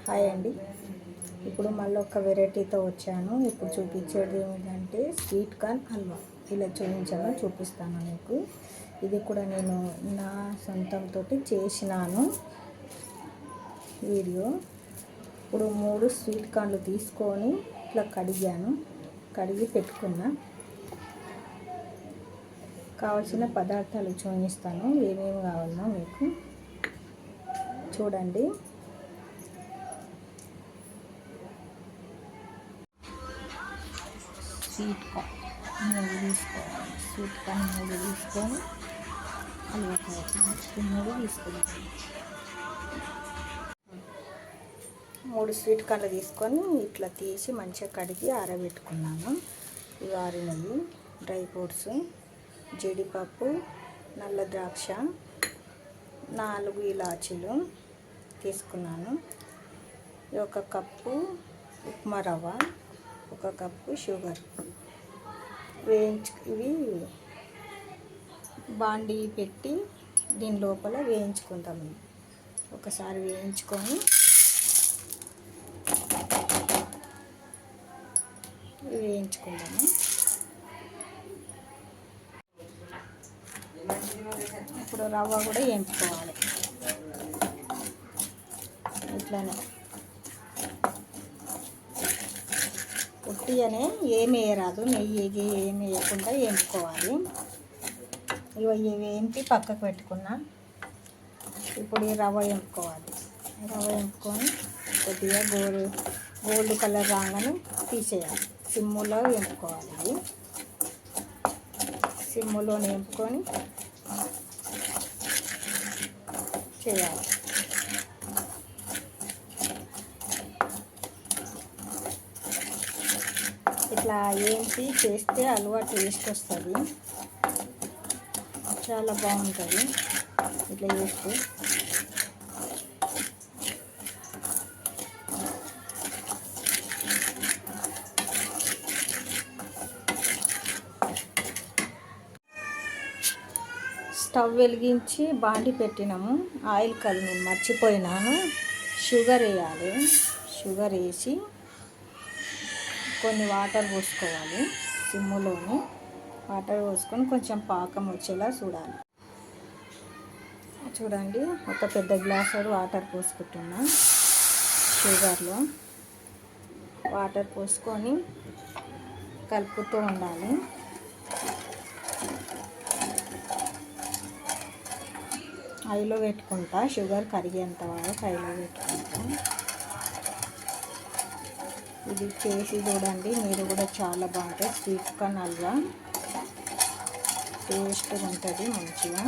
Hi అండి. ఇప్పుడు మళ్ళీ ఒక వెరైటీతో వచ్చాను. ఇప్పుడు చూపించేది ఏంటంటే స్వీట్ కార్న్ హల్వా. ఇలా చూపిస్తాను మీకు. ఇది కూడా నేను నా సొంతంతో చేసినాను వీడియో. ఇప్పుడు 3 స్వీట్ కార్న్లు తీసుకొని ఇట్లా కడిగి పెట్టుకున్నా. కావాల్సిన పదార్థాలు చూపిస్తాను, ఏమేమి కావాలనో మీకు చూడండి. స్వీట్ కార్న్ 3 తీసుకోవాలి. స్వీట్ కార్న్ 3 తీసుకొని హల్వా 3 తీసుకుంటాను. 3 స్వీట్ కార్న్లు తీసుకొని ఇట్లా తీసి మంచిగా కడిగి ఆరబెట్టుకున్నాను. ఇవి ఆరినవి. డ్రై ఫ్రూట్స్, జీడిపప్పు, నల్ల ద్రాక్ష, 4 ఇలాచీలు తీసుకున్నాను. 1 కప్పు ఉప్మా రవ్వ, 1 కప్పు షుగర్. ఇవి బాండీ పెట్టి దీని లోపల వేయించుకుంటాము. ఒకసారి వేయించుకొని వేయించుకుందాము. ఇప్పుడు రవ్వ కూడా వేయించుకోవాలి. ఇట్లానే ఉట్టిగానే ఏమి వేయరాదు, నెయ్యి ఏమి వేయకుండా వేయించుకోవాలి. ఇవి వేయించి పక్కకు పెట్టుకున్నా. ఇప్పుడు ఈ రవ్వ వేయించుకోవాలి. రవ్వ వేయించుకొని కొద్దిగా గోల్డ్ కలర్ రాగానే తీసేయాలి. సిమ్ములో వేయించుకోవాలి. సిమ్ములో వేయించుకొని చేయాలి. ఇట్లా ఏంటి చేస్తే హల్వా టేస్ట్ వస్తుంది, చాలా బాగుంటుంది ఇట్లా చేస్తే. స్టవ్ వెలిగించి బాండి పెట్టినాము. ఆయిల్ నేను మర్చిపోయినాను. షుగర్ వేయాలి. షుగర్ వేసి కొన్ని వాటర్ పోసుకోవాలి. సిమ్ములోని వాటర్ పోసుకొని కొంచెం పాకం వచ్చేలా చూడాలి. చూడండి, ఒక పెద్ద గ్లాసు వాటర్ పోసుకుంటున్నా. షుగర్లో వాటర్ పోసుకొని కలుపుతూ ఉండాలి. హైలో పెట్టుకుంటా. షుగర్ కరిగేంత వరకు హైలో పెట్టుకుంటా. ఇది చేసి చూడండి, మీరు కూడా చాలా బాగుంటుంది. స్వీట్ కార్న్ హల్వా టేస్ట్గా ఉంటుంది మంచిగా.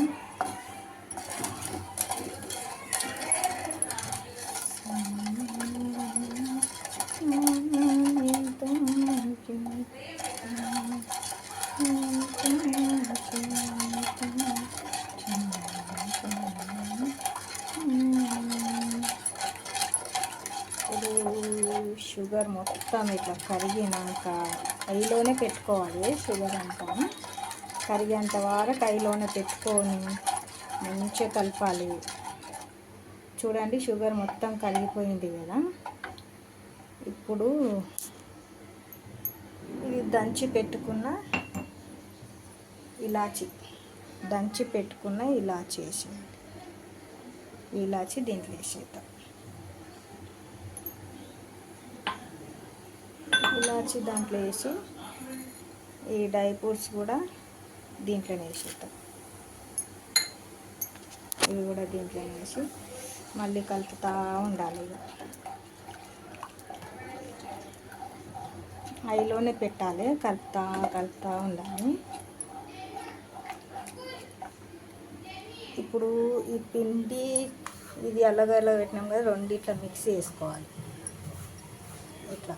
షుగర్ మొత్తం ఇట్లా కరిగినాక హైలోనే పెట్టుకోవాలి. షుగర్ అంతా కరిగేంత వరకు హైలోనే పెట్టుకొని మంచిగా కలపాలి. చూడండి, షుగర్ మొత్తం కరిగిపోయింది కదా. ఇప్పుడు ఇది దంచి పెట్టుకున్న ఇలాచి వేసి ఇలాచి దీంట్లో వేసేద్దాం. ఇలాచి దాంట్లో వేసి ఈ డ్రై ఫ్రూట్స్ కూడా దీంట్లోనే వేసేద్దాం. ఇవి కూడా దీంట్లోనే వేసి మళ్ళీ కలుపుతూ ఉండాలి. ఇక హైలోనే పెట్టాలి. కలుపుతూ ఉండాలి. ఇప్పుడు ఈ పిండి ఇది అల్లగల్ల పెట్టినాం కదా, 2 ఇట్లా మిక్స్ చేసుకోవాలి. ఇట్లా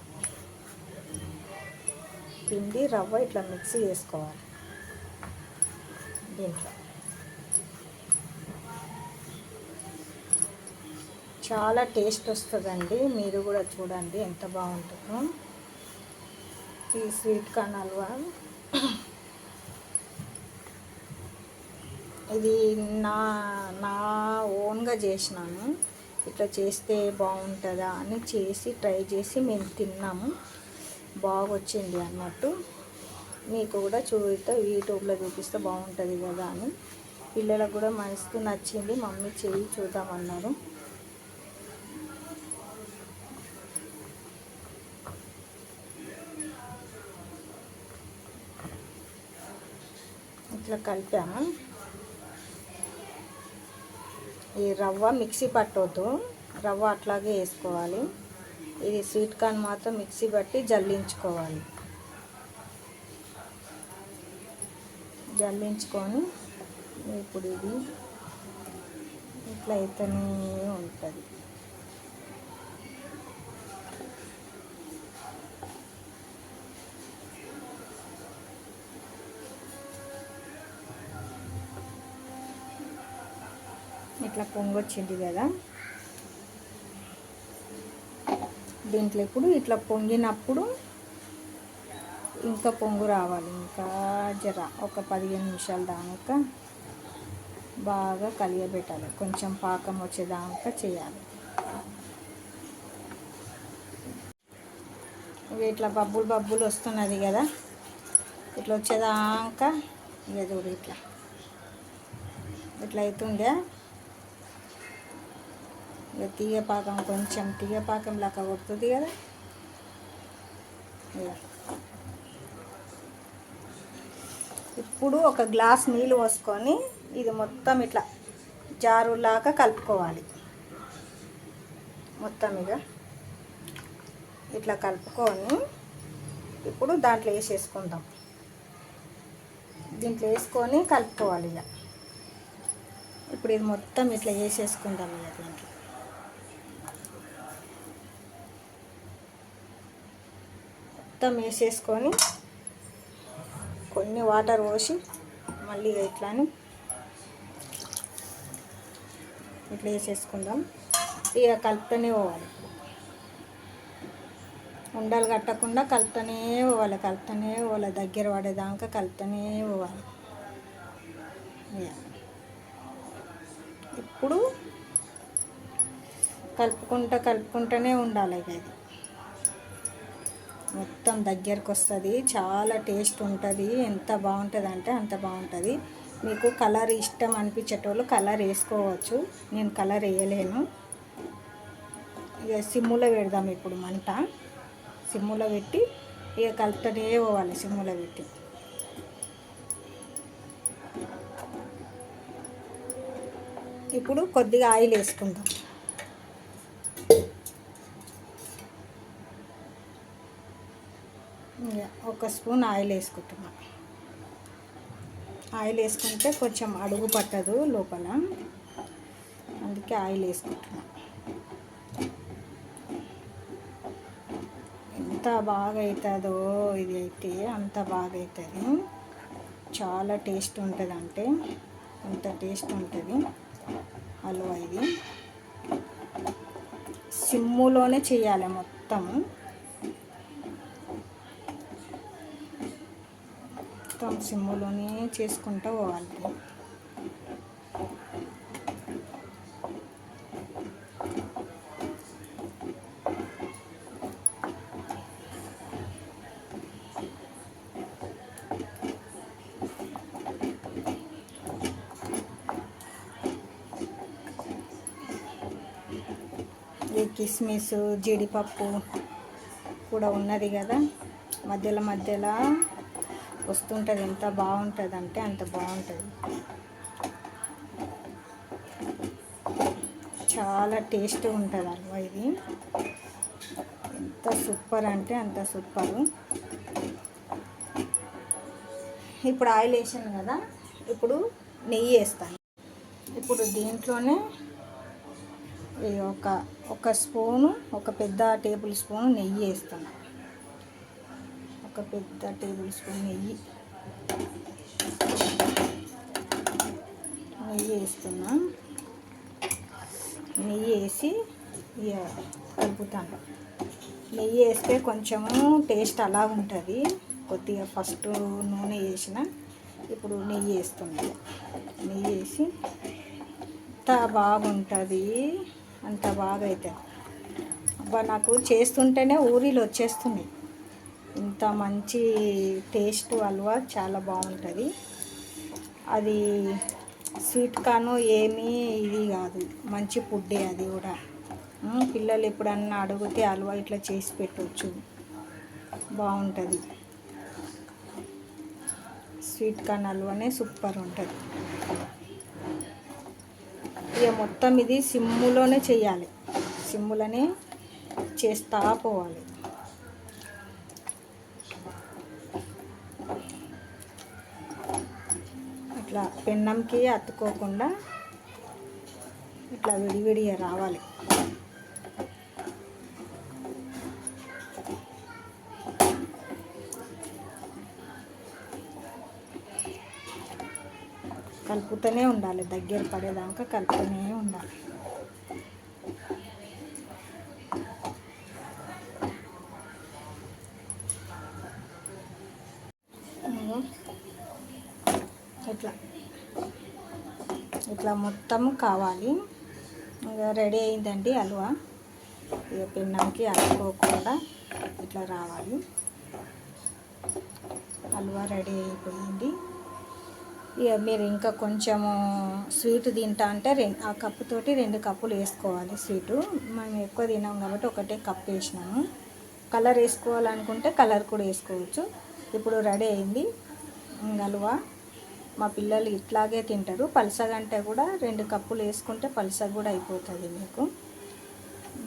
పిండి రవ్వ ఇట్లా మిక్స్ చేసుకోవాలి. దీంట్లో చాలా టేస్ట్ వస్తుందండి. మీరు కూడా చూడండి ఎంత బాగుంటుందో ఈ స్వీట్ కార్న్ హల్వా. ఇది నా ఓన్గా చేసినాను. ఇట్లా చేస్తే బాగుంటుందా అని ట్రై చేసి మేము తిన్నాము. బాగా వచ్చింది అన్నట్టు. మీకు కూడా యూట్యూబ్లో చూపిస్తే బాగుంటుంది కదా అని. పిల్లలకు కూడా మస్తు నచ్చింది. మమ్మీ చేయి చూద్దామన్నారు. ఇట్లా కలిపాము. ఈ రవ్వ మిక్సీ పట్టొద్దు, రవ్వ అట్లాగే వేసుకోవాలి. ఇది స్వీట్ కార్న్ మాత్రం మిక్సీ పట్టి జల్లించుకోవాలి. జల్లించుకొని ఇప్పుడు ఇది ఇట్లా అయితేనే ఉంటుంది. ఇట్లా పొంగొచ్చింది కదా, దీంట్లో ఇప్పుడు ఇట్లా పొంగినప్పుడు ఇంకా పొంగు రావాలి. ఇంకా ఒక 15 నిమిషాల దాకా బాగా కలియబెట్టాలి. కొంచెం పాకం వచ్చేదాకా చేయాలి. ఇట్లా బబ్బులు వస్తున్నది కదా, ఇట్లా వచ్చేదాకా ఏదో ఇట్లా అవుతుండే. ఇక తీగపాకం కొంచెం తీగపాకం లాగా కొడుతుంది కదా. ఇప్పుడు ఒక గ్లాస్ నీళ్ళు పోసుకొని ఇది మొత్తం ఇట్లా జారులాగా కలుపుకోవాలి. మొత్తం ఇట్లా కలుపుకొని ఇప్పుడు దాంట్లో వేసేసుకుందాం. దీంట్లో వేసుకొని కలుపుకోవాలి. ఇప్పుడు ఇది మొత్తం ఇట్లా వేసేసుకుందాం. దీంట్లో మొత్తం వేసేసుకొని కొన్ని వాటర్ పోసి మళ్ళీ ఇట్లా వేసేసుకుందాం. ఇక కలుపుతూనే పోవాలి. ఉండలు కట్టకుండా కలుపుతూనే పోవాలి. దగ్గర పడేదాకా కలుపుతూనే పోవాలి. ఇప్పుడు కలుపుకుంటూనే ఉండాలి. ఇది మొత్తం దగ్గరకు వస్తుంది. చాలా టేస్ట్ ఉంటుంది. ఎంత బాగుంటుంది అంటే అంత బాగుంటుంది. మీకు కలర్ ఇష్టం అనిపించేటోళ్ళు కలర్ వేసుకోవచ్చు. నేను కలర్ వేయలేను. ఇక సిమ్ములో పెడదాం. ఇప్పుడు మంట సిమ్ములో పెట్టి ఇక కలుపుతూనే పోవాలి. సిమ్ములో పెట్టి ఇప్పుడు కొద్దిగా ఆయిల్ వేసుకుందాం. ఒక స్పూన్ ఆయిల్ వేసుకుంటున్నా. ఆయిల్ వేసుకుంటే కొంచెం అడుగు పట్టదు లోపల, అందుకే ఆయిల్ వేసుకుంటున్నా. ఎంత బాగా అవుతుందో ఇది అయితే అంత బాగా అవుతుంది. చాలా టేస్ట్ ఉంటుంది. అంటే అంత టేస్ట్ ఉంటుంది హల్వా. ఇది సిమ్ములోనే చేయాలి. మొత్తం సిమ్ములోనే చేసుకుంటూ పోవాలి. ఈ కిస్మిస్ జీడిపప్పు కూడా ఉన్నది కదా, మధ్యలో వస్తుంటుంది. ఎంత బాగుంటుంది అంటే అంత బాగుంటుంది. చాలా టేస్ట్ ఉంటుంది హల్వా ఇది. ఎంత సూపర్ అంటే అంత సూపర్. ఇప్పుడు ఆయిల్ వేసాను కదా, ఇప్పుడు నెయ్యి వేస్తాను. ఇప్పుడు దీంట్లోనే ఒక స్పూను, ఒక పెద్ద టేబుల్ స్పూన్ నెయ్యి వేస్తాను. ఒక పెద్ద టేబుల్ స్పూన్ నెయ్యి వేస్తున్నా. నెయ్యి వేసి కలుపుతాను. నెయ్యి వేస్తే కొంచెము టేస్ట్ అలా ఉంటుంది. కొద్దిగా ఫస్ట్ నూనె వేసిన, ఇప్పుడు నెయ్యి వేస్తున్నాను. నెయ్యి వేసి ఎంత బాగుంటుంది. అంత బాగా అవుతుంది. అబ్బా, నాకు చేస్తుంటేనే ఊరిలో వచ్చేస్తుంది. ఇంత మంచి టేస్ట్ హల్వా చాలా బాగుంటుంది. అది స్వీట్ కార్న్ ఏమీ ఇది కాదు, మంచి ఫుడ్డే అది కూడా. పిల్లలు ఎప్పుడన్నా అడిగితే హల్వా ఇట్లా చేసి పెట్టవచ్చు, బాగుంటుంది. స్వీట్ కార్న్ హల్వానే సూపర్ ఉంటుంది. ఇక మొత్తం ఇది సిమ్ములోనే చేయాలి, సిమ్ములోనే చేస్తా పోవాలి. ఇట్లా పెన్నంకి అతుక్కోకుండా ఇట్లా విడివిడిగా రావాలి. కలుపుతూనే ఉండాలి, దగ్గర పడేదాకా కలుపుతూనే ఉండాలి. ఇట్లా ఇట్లా మొత్తం కావాలి. ఇంకా రెడీ అయిందండి హల్వా. ఇక పిన్నంకి అతుక్కోకుండా ఇట్లా రావాలి. హల్వా రెడీ అయిపోయింది. ఇక మీరు ఇంకా కొంచెము స్వీట్ తింటా అంటే ఆ కప్పుతోటి 2 కప్పులు వేసుకోవాలి స్వీటు. మనం ఎక్కువ తినాం కాబట్టి ఒకటే కప్పు వేసినాము. కలర్ వేసుకోవాలనుకుంటే కలర్ కూడా వేసుకోవచ్చు. ఇప్పుడు రెడీ అయింది హల్వా. మా పిల్లలు ఇట్లాగే తింటారు. పలసగా అంటే కూడా 2 కప్పులు వేసుకుంటే పలసగా కూడా అయిపోతుంది మీకు.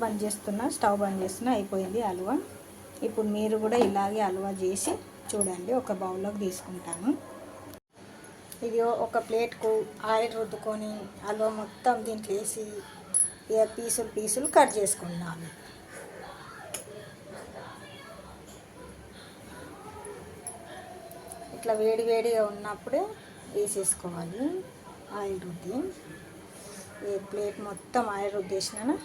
బంద్ చేస్తున్నా, స్టవ్ బంద్ చేస్తున్నా, అయిపోయింది హల్వా. ఇప్పుడు మీరు కూడా ఇలాగే హల్వా చేసి చూడండి. ఒక బౌల్లోకి తీసుకుంటాను. ఇది ఒక ప్లేట్కు ఆయిల్ రుద్దుకొని హల్వా మొత్తం దీంట్లో వేసి ఇక పీసులు పీసులు కట్ చేసుకున్నాను. ఇట్లా వేడి వేడిగా ఉన్నప్పుడే వేసేసుకోవాలి ఆయిల్ రుద్ది. ఈ ప్లేట్ మొత్తం ఆయిల్ రుద్దేసినాను.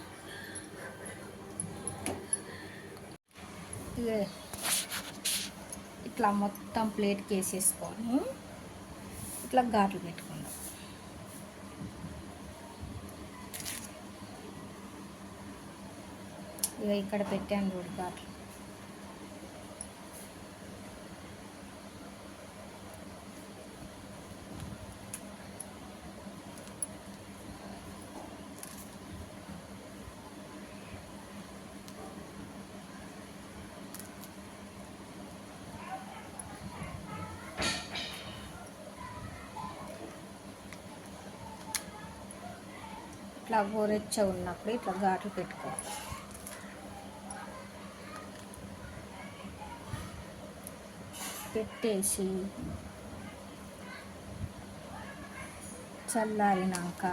ఇట్లా మొత్తం ప్లేట్కి వేసేసుకొని ఇట్లా ఘాట్లు పెట్టుకుందాం. ఇక ఇక్కడ పెట్టాను చూడు ఘాట్లు. ఇట్లా గోరెచ్చ ఉన్నప్పుడు ఇట్లా ఘాట్లు పెట్టుకోవాలి. పెట్టేసి చల్లారినాక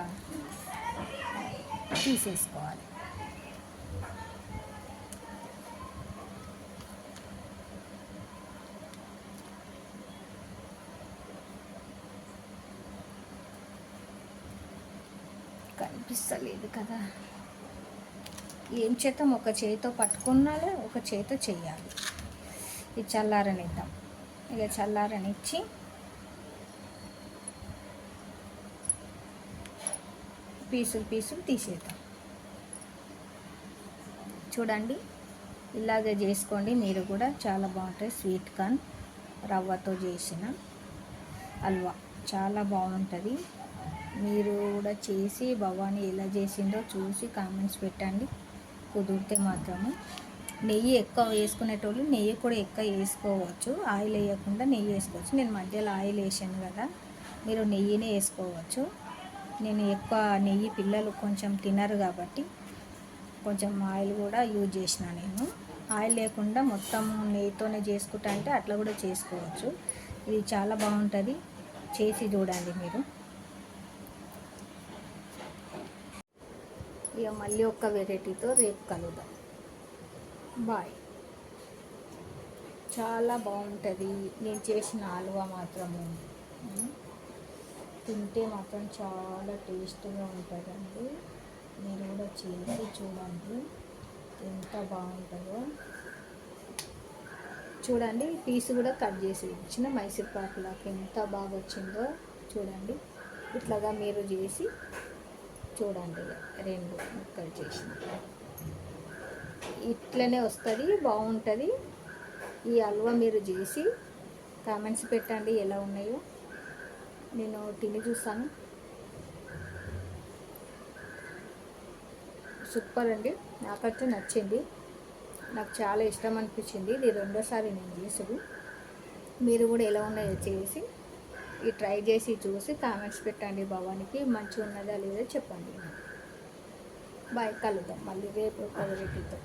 తీసేసుకోవాలి. కనిపిస్తలేదు కదా, ఏం చేద్దాం, ఒక చేతితో పట్టుకున్నాలే, ఒక చేతితో చెయ్యాలి. ఇది చల్లారనిద్దాం. ఇక చల్లారనిచ్చి పీసులు పీసులు తీసేద్దాం. చూడండి, ఇలాగే చేసుకోండి మీరు కూడా, చాలా బాగుంటుంది. స్వీట్ కార్న్ రవ్వతో చేసిన హల్వా చాలా బాగుంటుంది. మీరు కూడా చేసి భవానీ ఎలా చేసిందో చూసి కామెంట్స్ పెట్టండి. కుదిరితే మాత్రము నెయ్యి ఎక్కువ వేసుకునేటోళ్ళు నెయ్యి కూడా ఎక్కువ వేసుకోవచ్చు. ఆయిల్ వేయకుండా నెయ్యి వేసుకోవచ్చు. నేను మధ్యలో ఆయిల్ వేసాను కదా, మీరు నెయ్యినే వేసుకోవచ్చు. నేను ఎక్కువ నెయ్యి పిల్లలు కొంచెం తినరు కాబట్టి కొంచెం ఆయిల్ కూడా యూజ్ చేసిన. నేను ఆయిల్ లేకుండా మొత్తం నెయ్యితోనే చేసుకుంటా అంటే అట్లా కూడా చేసుకోవచ్చు. ఇది చాలా బాగుంటుంది, చేసి చూడండి మీరు. ఇక మళ్ళీ ఒక వెరైటీతో రేపు కలుద్దాం. బాయ్. చాలా బాగుంటుంది నేను చేసిన హల్వా మాత్రము. తింటే మాత్రం చాలా టేస్ట్గా ఉంటుందండి. మీరు కూడా చేసి చూడండి ఎంత బాగుంటుందో. చూడండి, పీస్ కూడా కట్ చేసి ఇచ్చిన మైసూర్ పాకులాగా ఎంత బాగా వచ్చిందో చూడండి. ఇట్లాగా మీరు చేసి చూడండి, 2 ముక్కలు చేసిన ఇట్లనే వస్తుంది, బాగుంటుంది. ఈ హల్వా మీరు చేసి కామెంట్స్ పెట్టండి ఎలా ఉన్నాయో, నేను తిని చూస్తాను. సూపర్ అండి, నాకైతే నచ్చింది, నాకు చాలా ఇష్టం అనిపించింది. ఇది రెండోసారి నేను చేసుడు. మీరు కూడా ఎలా ఉన్నాయో చేసి ఈ ట్రై చేసి చూసి కామెంట్స్ పెట్టండి. భవానికి మంచిగా ఉన్నదా లేదా చెప్పండి. బాయ్, కలుద్దాం మళ్ళీ రేపు ఒక వెరైటీతో.